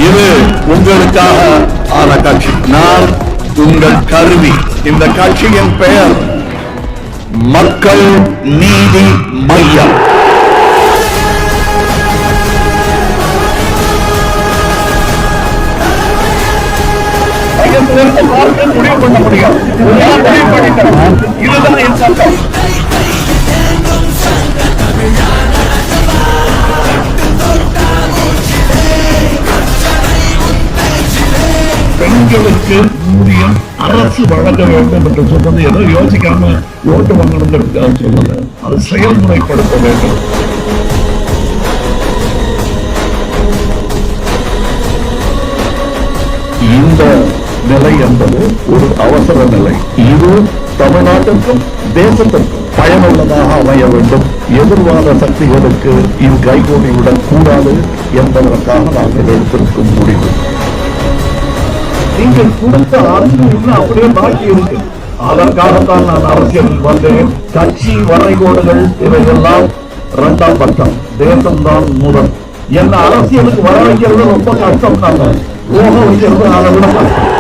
இது உங்களுக்காக ஆன கட்சி. நான் உங்கள் கருவி. இந்த கட்சியின் பெயர் மக்கள் நீதி மையம். முடிவு பண்ண முடியும். இதுதான் என் சட்டம். பெண்களுக்கு ஊதியம் அரசு வழங்க வேண்டும் என்று சொன்னது ஏதோ யோசிக்காம ஓட்டு வாங்கணுங்கிறதுக்காக சொல்லல, அது செயல்முறைப்படுத்த வேண்டும். இந்த நிலை என்பது ஒரு அவசர நிலை. இது தமிழ்நாட்டிற்கும் தேசத்திற்கும் பயனுள்ளதாக அமைய வேண்டும். எதிர்வாத சக்திகளுக்கு இது கைகூடிவிடக் கூடாது என்பதற்காக நாங்கள் எடுத்திருக்கும் முடிவு. நீங்கள் கொடுத்த அரசு இன்னும் அப்படியே பாக்கி இருக்கு. அதற்காகத்தான் நான் அரசியல் வந்தேன். கட்சி வரைகோடுகள் இவையெல்லாம் இரண்டாம் பட்சம், தேசம்தான் முதல். என்ன அரசியலுக்கு வர வைக்கிறது ரொம்ப கஷ்டம். நாங்கள் போக வைக்கிறது அதை விட கஷ்டம்.